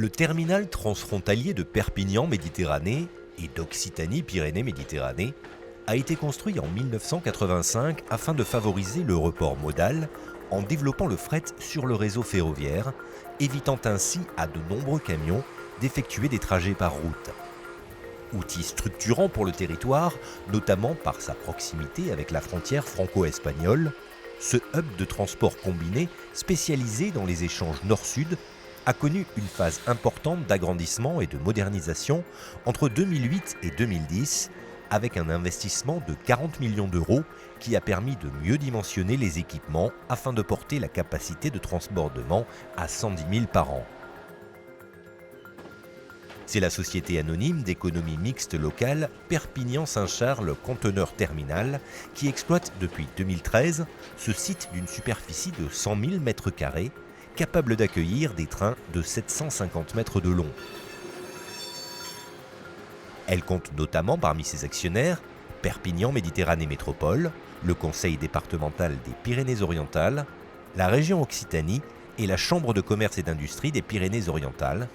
Le terminal transfrontalier de Perpignan-Méditerranée et d'Occitanie-Pyrénées-Méditerranée a été construit en 1985 afin de favoriser le report modal en développant le fret sur le réseau ferroviaire, évitant ainsi à de nombreux camions d'effectuer des trajets par route. Outil structurant pour le territoire, notamment par sa proximité avec la frontière franco-espagnole, ce hub de transport combiné spécialisé dans les échanges nord-sud a connu une phase importante d'agrandissement et de modernisation entre 2008 et 2010, avec un investissement de 40 millions d'euros qui a permis de mieux dimensionner les équipements afin de porter la capacité de transbordement à 110 000 par an. C'est la société anonyme d'économie mixte locale Perpignan-Saint-Charles Conteneur Terminal qui exploite depuis 2013 ce site d'une superficie de 100 000 m², capable d'accueillir des trains de 750 mètres de long. Elle compte notamment parmi ses actionnaires Perpignan Méditerranée Métropole, le Conseil départemental des Pyrénées-Orientales, la région Occitanie et la Chambre de commerce et d'industrie des Pyrénées-Orientales,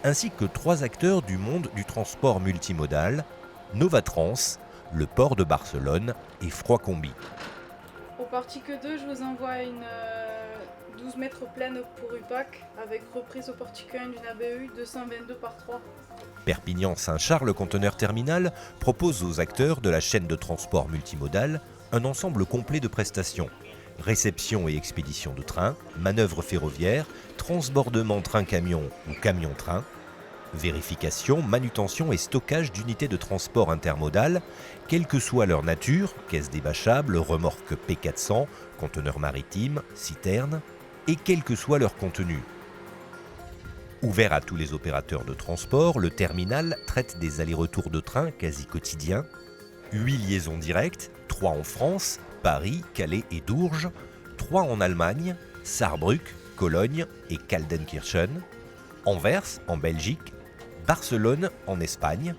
ainsi que 3 acteurs du monde du transport multimodal, Novatrans, le port de Barcelone et Froidcombi. Au parti que 2, je vous envoie une 12 mètres pleine pour UPAC avec reprise au portique 1 d'une ABU 222 par 3. Perpignan-Saint-Charles Conteneur Terminal propose aux acteurs de la chaîne de transport multimodal un ensemble complet de prestations. Réception et expédition de trains, manœuvres ferroviaires, transbordement train-camion ou camion-train, vérification, manutention et stockage d'unités de transport intermodal, quelle que soit leur nature, caisse débâchable, remorque P400, conteneurs maritimes, citernes, et quel que soit leur contenu. Ouvert à tous les opérateurs de transport, le terminal traite des allers-retours de trains quasi quotidiens, 8 liaisons directes, 3 en France, Paris, Calais et Dourges, 3 en Allemagne, Saarbrück, Cologne et Kaldenkirchen, Anvers en Belgique, Barcelone en Espagne,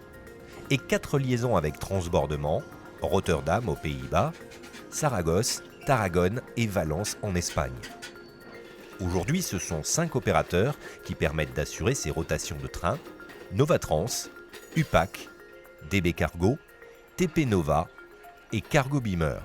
et 4 liaisons avec transbordement, Rotterdam aux Pays-Bas, Saragosse, Tarragone et Valence en Espagne. Aujourd'hui, ce sont 5 opérateurs qui permettent d'assurer ces rotations de trains: Novatrans, UPAC, DB Cargo, TP Nova et Cargo Beamer.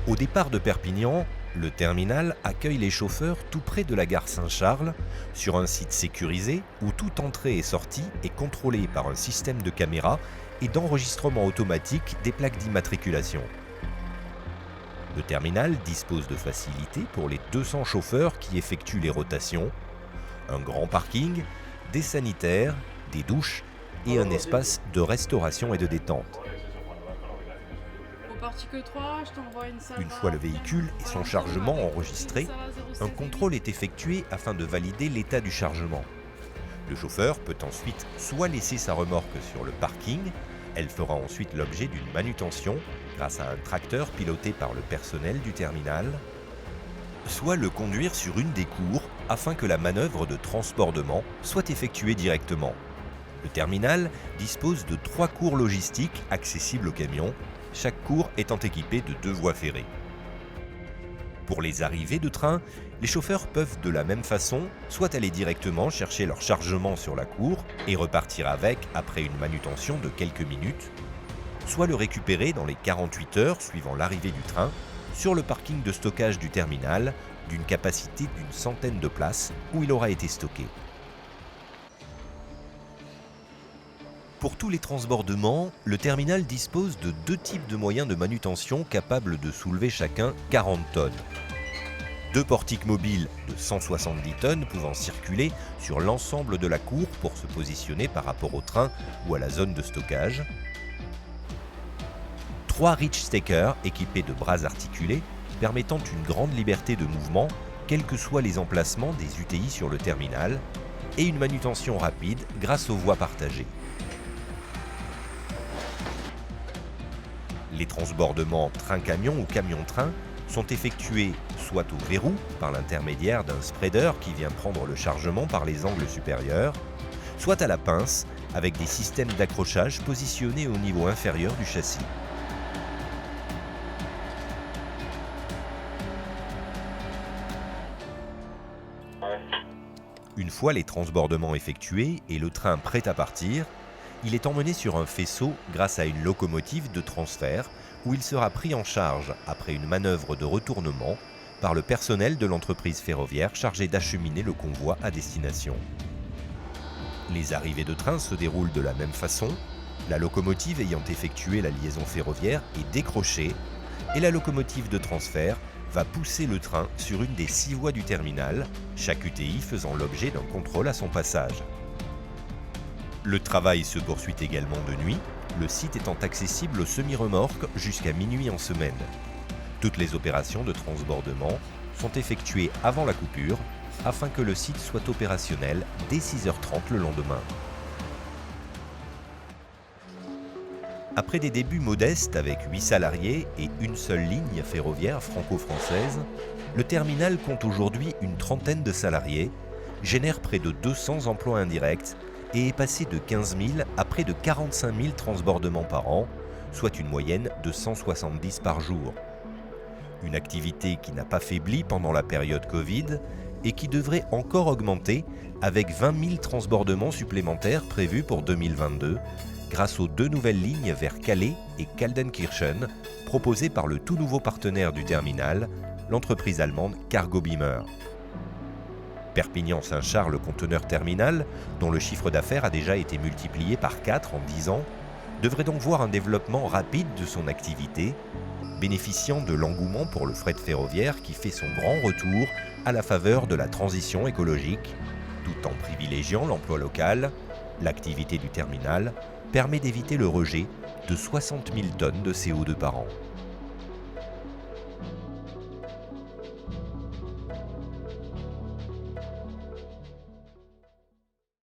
Au départ de Perpignan, le terminal accueille les chauffeurs tout près de la gare Saint-Charles, sur un site sécurisé où toute entrée et sortie est contrôlée par un système de caméras et d'enregistrement automatique des plaques d'immatriculation. Le terminal dispose de facilités pour les 200 chauffeurs qui effectuent les rotations, un grand parking, des sanitaires, des douches et un espace de restauration et de détente. Au parti que 3, je t'envoie une Sava. Une fois le véhicule et son chargement enregistrés, un contrôle est effectué afin de valider l'état du chargement. Le chauffeur peut ensuite soit laisser sa remorque sur le parking, elle fera ensuite l'objet d'une manutention grâce à un tracteur piloté par le personnel du terminal, soit le conduire sur une des cours afin que la manœuvre de transbordement soit effectuée directement. Le terminal dispose de 3 cours logistiques accessibles aux camions, chaque cours étant équipé de 2 voies ferrées. Pour les arrivées de train, les chauffeurs peuvent de la même façon soit aller directement chercher leur chargement sur la cour et repartir avec après une manutention de quelques minutes, soit le récupérer dans les 48 heures suivant l'arrivée du train sur le parking de stockage du terminal d'une capacité d'une centaine de places où il aura été stocké. Pour tous les transbordements, le terminal dispose de 2 types de moyens de manutention capables de soulever chacun 40 tonnes. 2 portiques mobiles de 170 tonnes pouvant circuler sur l'ensemble de la cour pour se positionner par rapport au train ou à la zone de stockage. 3 reach stakers équipés de bras articulés permettant une grande liberté de mouvement, quels que soient les emplacements des UTI sur le terminal, et une manutention rapide grâce aux voies partagées. Les transbordements train-camion ou camion-train sont effectués soit au verrou par l'intermédiaire d'un spreader qui vient prendre le chargement par les angles supérieurs, soit à la pince avec des systèmes d'accrochage positionnés au niveau inférieur du châssis. Une fois les transbordements effectués et le train prêt à partir, il est emmené sur un faisceau grâce à une locomotive de transfert où il sera pris en charge après une manœuvre de retournement par le personnel de l'entreprise ferroviaire chargé d'acheminer le convoi à destination. Les arrivées de train se déroulent de la même façon, la locomotive ayant effectué la liaison ferroviaire est décrochée et la locomotive de transfert va pousser le train sur une des 6 voies du terminal, chaque UTI faisant l'objet d'un contrôle à son passage. Le travail se poursuit également de nuit, le site étant accessible aux semi-remorques jusqu'à minuit en semaine. Toutes les opérations de transbordement sont effectuées avant la coupure afin que le site soit opérationnel dès 6h30 le lendemain. Après des débuts modestes avec 8 salariés et une seule ligne ferroviaire franco-française, le terminal compte aujourd'hui une trentaine de salariés, génère près de 200 emplois indirects et est passé de 15 000 à près de 45 000 transbordements par an, soit une moyenne de 170 par jour. Une activité qui n'a pas faibli pendant la période Covid et qui devrait encore augmenter avec 20 000 transbordements supplémentaires prévus pour 2022, grâce aux 2 nouvelles lignes vers Calais et Kaldenkirchen, proposées par le tout nouveau partenaire du terminal, l'entreprise allemande Cargo Beamer. Perpignan-Saint-Charles conteneur terminal, dont le chiffre d'affaires a déjà été multiplié par 4 en 10 ans, devrait donc voir un développement rapide de son activité, bénéficiant de l'engouement pour le fret ferroviaire qui fait son grand retour à la faveur de la transition écologique, tout en privilégiant l'emploi local. L'activité du terminal permet d'éviter le rejet de 60 000 tonnes de CO2 par an.